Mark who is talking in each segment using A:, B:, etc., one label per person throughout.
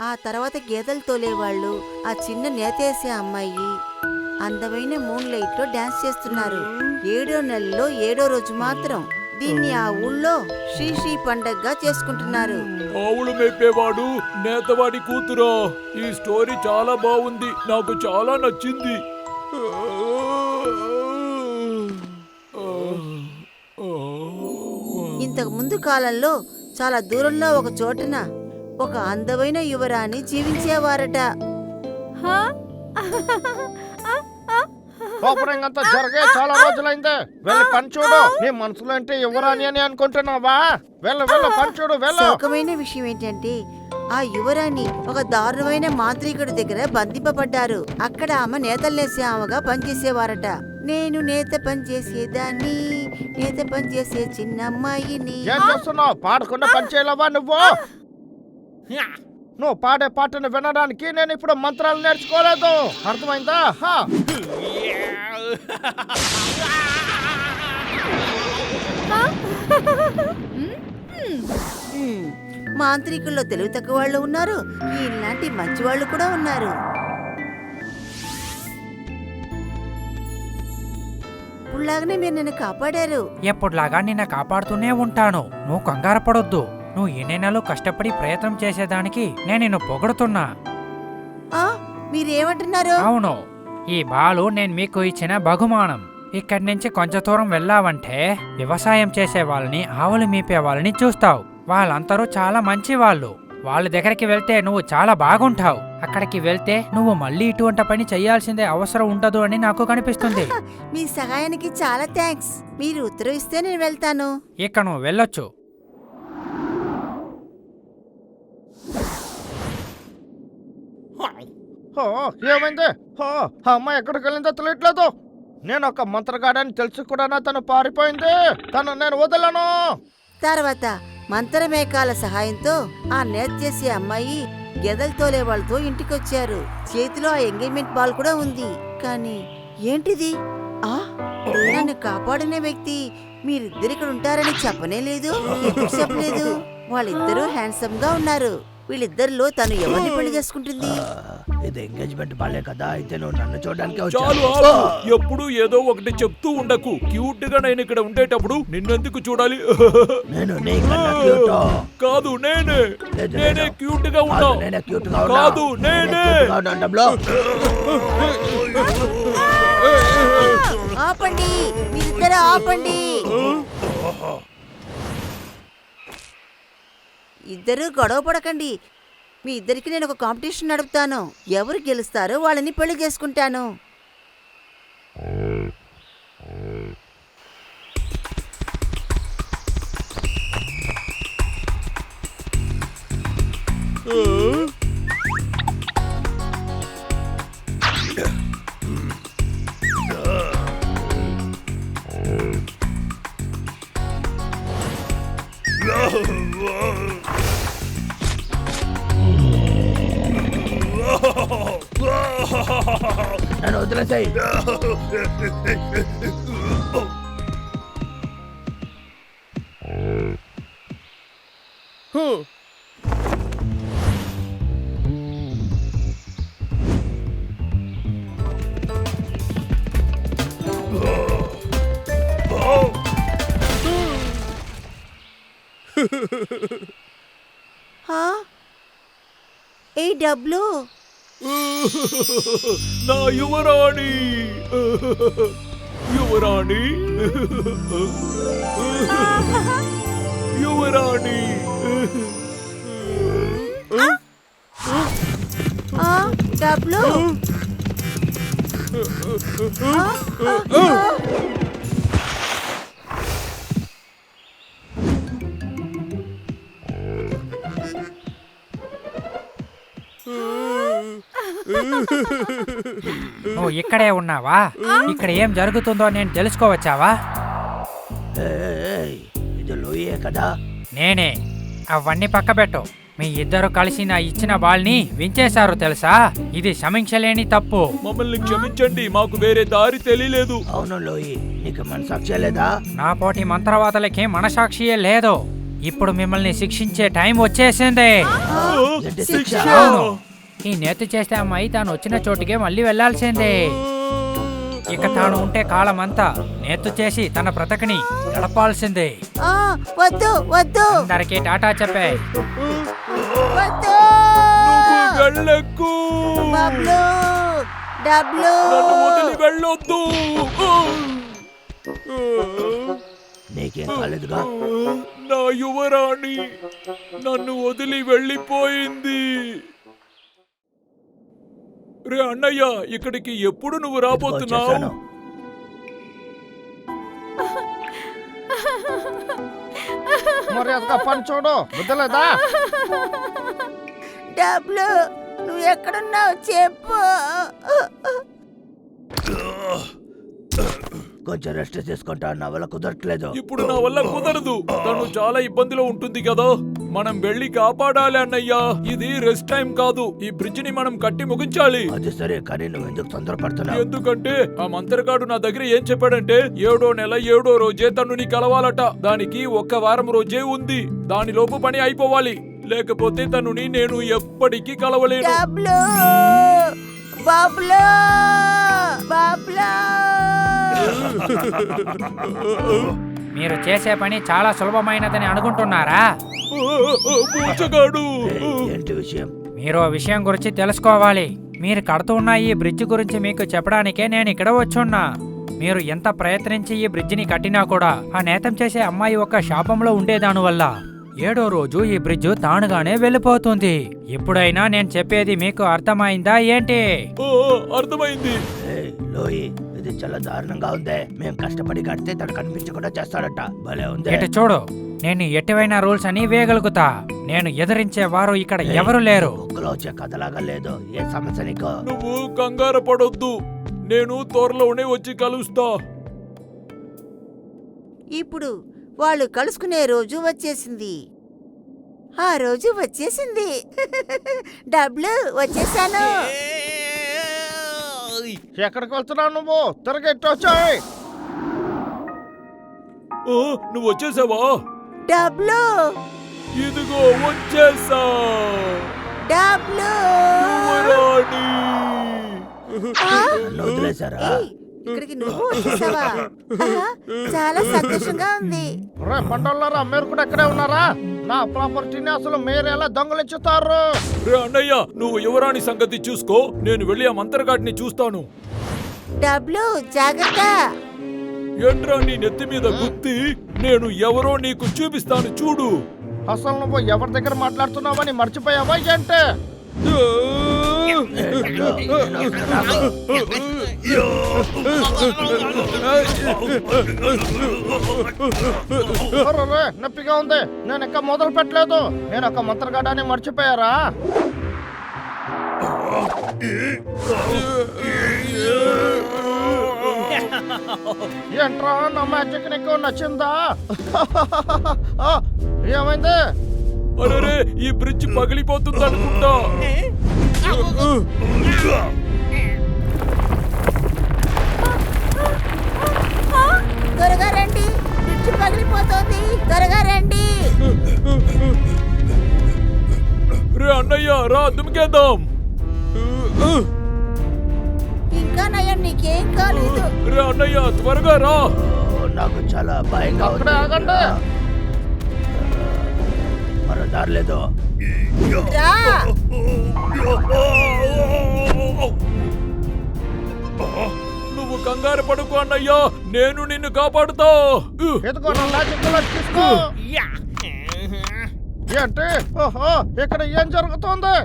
A: ఆ తర్వాత గేదెలు తోలేవాళ్ళు, ఆ చిన్న నేతేసే అమ్మాయి అందమైన మూన్ లైట్ లో డాన్స్ చేస్తున్నారు. 7వ నెలలో 7వ రోజు మాత్రం దీన్ని ఆ ఊళ్ళో శ్రీ పండగగా చేసుకుంటున్నారు.
B: ఆవులు మేపేవాడు నేతవాడి కూతురా. ఈ స్టోరీ చాలా బాగుంది, నాకు చాలా నచ్చింది.
A: ఇంతకు ముందు కాలంలో చాలా దూరంలో ఒక చోటున ఒక అందమైన యువరాణి జీవించేవారట.
C: ఓపెనింగ్ అంతా జరిగే చాలా రోజులైంది. వెళ్ళి పని చూడు. నీ మనసులో అంటే యువరాణి అని అనుకుంటున్నావా? వెళ్ళు పని చూడు, వెళ్ళు.
A: సుఖమైన విషయం ఏంటంటే ఆ యువరాణి ఒక దారుణమైన మాంత్రికుడి దగ్గర బంధింపబడ్డారు. అక్కడ ఆమె నేతల్నేసే ఆమెగా పనిచేసేవారట. నేను నేత పనిచేసేదాన్ని, నేత పనిచేసే చిన్నమ్మాయిని.
C: ఏం చేస్తున్నావు? పాడకుండా పని చేయలేవా నువ్వు? నువ్వు పాడే పాటను వినడానికి నేను ఇప్పుడు మంత్రాలు నేర్చుకోలేదు, అర్థమైందా?
A: మాంత్రికుల్లో తెలివి తక్కువ వాళ్ళు ఉన్నారు, ఇలాంటి మంచి వాళ్ళు కూడా ఉన్నారు. ఇప్పుడులాగానే మీరు నన్ను కాపాడారు.
D: ఎప్పుడులాగా నిన్ను కాపాడుతూనే ఉంటాను. నువ్వు కంగారు పడొద్దు. నువ్వు ఎన్ని నెలలు కష్టపడి ప్రయత్నం చేసేదానికి నేను నిన్ను పొగడుతున్నా.
A: మీరేమంటున్నారు?
D: అవును, ఈ బాలు నేను మీకు ఇచ్చిన బహుమానం. ఇక్కడి నుంచి కొంచెం దూరం వెళ్ళావంటే వ్యవసాయం చేసే వాళ్ళని, ఆవులు మీపే వాళ్ళని చూస్తావు. వాళ్ళందరూ చాలా మంచి వాళ్ళు. వాళ్ళ దగ్గరికి వెళ్తే నువ్వు చాలా బాగుంటావు. అక్కడికి వెళ్తే నువ్వు మళ్ళీ ఇటువంటి పని చేయాల్సిందే అవసరం ఉండదు అని నాకు కనిపిస్తుంది.
A: మీ సహాయానికి చాలా థ్యాంక్స్. మీరు ఉత్తరం ఇస్తే నేను వెళ్తాను.
D: ఇక నువ్వు వెళ్ళొచ్చు.
C: ఏమైంది? అమ్మాయి ఎక్కడికి వెళ్ళిందో తెలియట్లేదు. నేను ఒక మంత్రగాడని తెలిసి కూడా తను పారిపోయింది. తను నేను వదలను.
A: తర్వాత మంత్రమేకాల సహాయంతో ఆ నేత చేసే అమ్మాయి గెదలు తోలే వాళ్ళతో ఇంటికొచ్చారు. చేతిలో ఆ ఎంగేజ్మెంట్ బాల్ కూడా ఉంది. కానీ ఏంటిది? నన్ను కాపాడిన వ్యక్తి మీరిద్దరు ఇక్కడ ఉంటారని చెప్పనే లేదు. ఎందుకు చెప్పలేదు? వాళ్ళిద్దరూ హ్యాండ్సమ్ గా ఉన్నారు. వీళ్ళిద్దరిలో తను ఎవరిని పెళ్లి చేసుకుంటుంది?
E: ఇది ఎంగేజ్మెంట్ బాలే కదా, అయితే నువ్వు నన్ను చూడడానికి
B: చాలు ఆగు. ఎప్పుడు ఏదో ఒకటి చెప్తూ ఉండకు. క్యూట్ గా నేను ఇక్కడ ఉండేటప్పుడు నిన్నెందుకు చూడాలి?
E: నేను నీకన్నా క్యూట్
B: కాదు, నేనే క్యూట్ గా ఉన్నా.
E: నేనే క్యూట్ గా
B: కాదు, నేనే.
A: ఆపండి, మీరిద్దరు ఆపండి. ఇద్దరు గొడవ పడకండి. మీ ఇద్దరికి నేను ఒక కాంపిటీషన్ నడుపుతాను. ఎవరు గెలుస్తారో వాళ్ళని పెళ్లి చేసుకుంటాను.
E: నన్ను వదిలేసాయి.
A: ఏ డబ్లు
B: నా యువరాణి, యువరాణి, యువరాణి.
A: డబ్లు
D: నువ్వు ఇక్కడే ఉన్నావా? ఇక్కడ ఏం జరుగుతుందో నేను తెలుసుకోవచ్చావా?
E: ఇది లూయే కదా?
D: నేనే. అవన్నీ పక్కబెట్టు. మీ ఇద్దరు కలిసి నా ఇచ్చిన బాల్ని వించేశారు తెలుసా? ఇది క్షమించలేని తప్పు.
B: మమ్మల్ని క్షమించండి, మాకు వేరే దారి తెలియలేదు.
E: అవును లోయి, నీకు మనసాక్షి లేదా?
D: నా పోటీ మంత్రవాదులకి మనసాక్షియే లేదు. ఇప్పుడు మిమ్మల్ని శిక్షించే టైం వచ్చేసింది.
E: ఏంటి
A: శిక్ష?
E: శిక్ష?
D: అవును, ఈ నేతి చేస్తే అమ్మాయి తాను వచ్చిన చోటుకే మళ్ళీ వెళ్లాల్సిందే. ఇక తాను ఉంటే కాలమంతా నేతు చేసి తన బ్రతకని గడపాల్సిందే.
A: ఆ, వద్దు వద్దు
D: అందరికీ టాటా చెప్పే.
A: వద్దు
B: నువ్వు వెళ్ళకు.
A: బబ్లు డబ్లు
B: నన్ను వదిలి వెళ్ళొద్దు.
E: నీకేం కాలేదుగా?
B: నా యువరాణి నన్ను వదిలి వెళ్ళిపోయింది. రే అన్నయ్య, ఇక్కడికి ఎప్పుడు నువ్వు రాబోతున్నావు?
E: వచ్చేసాను.
C: మర్యాదగా పని చూడు, బుద్ధలేదా?
A: డబ్లు నువ్వు ఎక్కడున్నావు చెప్పు.
E: కొంచెం రెస్ట్ తీసుకుంటా, నా వల్ల కుదరట్లేదు.
B: ఇప్పుడు నా వల్ల కుదరదు. తను చాలా ఇబ్బందిలో ఉంటుంది కదా. మనం వెళ్ళి కాపాడాలి అన్నయ్య. ఇది రెస్ట్ టైం కాదు. ఈ బ్రిడ్జ్ ని మనం కట్టి ముగించాలి.
E: అది సరే, కానీ నువ్వు ఎందుకు తొందరపడుతున్నావు?
B: ఎందుకంటే ఆ మంత్రగాడు నా దగ్గర ఏం చెప్పాడంటే 7వ నెల 7వ రోజే తన్నుని కలవాలట. దానికి 1 వారం రోజే ఉంది. దానిలోపు పని అయిపోవాలి, లేకపోతే తనుని నేను ఎప్పటికీ కలవలేను.
A: డబ్లు బబ్లు బబ్లు
D: మీరు చేసే పని చాలా సులభమైనదని అనుకుంటున్నారా?
B: పూచగాడు.
E: ఏంటి విషయం?
D: మీరు ఆ విషయం గురించి తెలుసుకోవాలి. మీరు కడుతూ ఉన్న ఈ బ్రిడ్జ్ గురించి మీకు చెప్పడానికే నేను ఇక్కడ వచ్చున్నా. మీరు ఎంత ప్రయత్నించి ఈ బ్రిడ్జిని కట్టినా కూడా ఆ నేతం చేసే అమ్మాయి ఒక శాపంలో ఉండేదాని వల్ల 7వ రోజు ఈ బ్రిడ్జ్ తానుగానే వెళ్ళిపోతుంది. ఇప్పుడైనా నేను చెప్పేది మీకు అర్థమైందా ఏంటి?
B: అర్థమైంది.
E: ఏయ్, లోయి, ఇది చాలా దారుణంగా ఉంది. మేము కష్టపడి కడితే తను కనిపించకుండా చేస్తాడట. భలే ఉంది.
D: ఇటు చూడు, నేను ఎటువైనా రూల్స్ అని వేయగలుగుతా. నేను ఎదిరించే వారు ఇక్కడ ఎవరు లేరు.
E: బుక్కులో వచ్చే కథలాగా లేదు. ఏ సమస్య నీకు?
B: నువ్వు కంగారు పడొద్దు. నేను త్వరలోనే వచ్చి కలుస్తా.
A: ఇప్పుడు వాళ్ళు కలుసుకునే రోజు వచ్చేసింది. ఆ రోజు వచ్చేసింది. డబ్లు వచ్చేసాను.
C: ఎక్కడికి వెళ్తున్నావు నువ్వు? తిరగ ఎట్టు వచ్చాయి?
B: నువ్వు వచ్చేసావా?
A: డబ్లు
B: ఇదిగో వచ్చేసా.
A: డబ్లు
B: యువరాణి.
A: ఆ?
E: నన్ను వదిలేశారా?
A: ఏయ్, ఇక్కడికి నువ్వు వచ్చేసావా? ఆహా, చాలా సంతోషంగా ఉంది.
C: రే పంటోళ్ళారా, మీరు కూడా ఎక్కడే ఉన్నారా? నా ప్రాపర్టీని అసలు మీరు ఎలా దొంగలించుతారు?
B: రే అన్నయ్య, నువ్వు యువరాణి సంగతి చూసుకో. నేను వెళ్ళి ఆ మంత్రగాడిని చూస్తాను.
A: డబ్లు జాగ్రత్త.
B: ఏంట్రా నీ నెత్తి మీద గుత్తి? నేను ఎవరో నీకు చూపిస్తాను చూడు.
C: అసలు నువ్వు ఎవరి దగ్గర మాట్లాడుతున్నావని మర్చిపోయావా ఏంటే? అరెరే, నొప్పిగా ఉంది. నేను ఇంకా మొదలు పెట్టలేదు. నేను ఒక మంత్రగాడాన్ని మర్చిపోయారా? ఏంట్రా, నా మ్యాజిక్ నీకు నచ్చిందా? ఆ, ఏమైంది?
B: అరే, ఈ బ్రిడ్జ్ పగిలిపోతుంది అనుకుంటా.
A: త్వరగా రండి, బ్రిడ్జ్ పగిలిపోతోంది. త్వరగా రండి.
B: రే అన్నయ్య, రా దుమికేద్దాం.
A: ఇంకా నయం, నీకేం కాలేదు.
B: రే అన్నయ్య, త్వరగా రా.
E: నాకు చాలా భయంగా
C: అక్కడే ఆగండి.
E: మరో దారి లేదు.
A: రా.
B: నువ్వు కంగారు పడుకో అన్నయ్య, నేను నిన్ను కాపాడుతా.
C: ఎదుగో నా మ్యాజిక్ బుల్లెట్ తీసుకో. ఏంటి? ఓహో, ఇక్కడ ఏం జరుగుతోంది?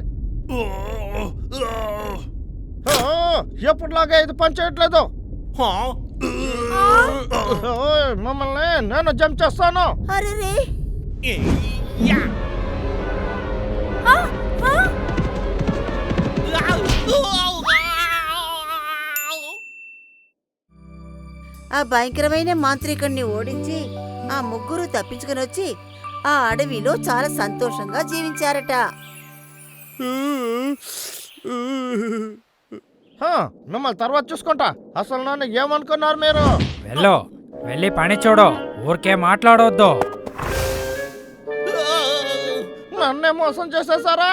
C: ఓహో, ఎప్పుడులాగా ఇది పనిచేయట్లేదు. ఓయ్, మమ్మల్ని నేను జంప్ చేస్తాను.
A: అరెరే. ఆ భయంకరమైన మాంత్రికుణ్ణి ఓడించి ఆ ముగ్గురు తప్పించుకుని వచ్చి ఆ అడవిలో చాలా సంతోషంగా జీవించారట.
C: మిమ్మల్ని తర్వాత చూసుకుంటా. అసలు నన్ను ఏమనుకున్నారు మీరు?
D: వెళ్ళి పని చూడు, ఊరికే మాట్లాడొద్దు.
C: నన్నే మోసం చేసేసారా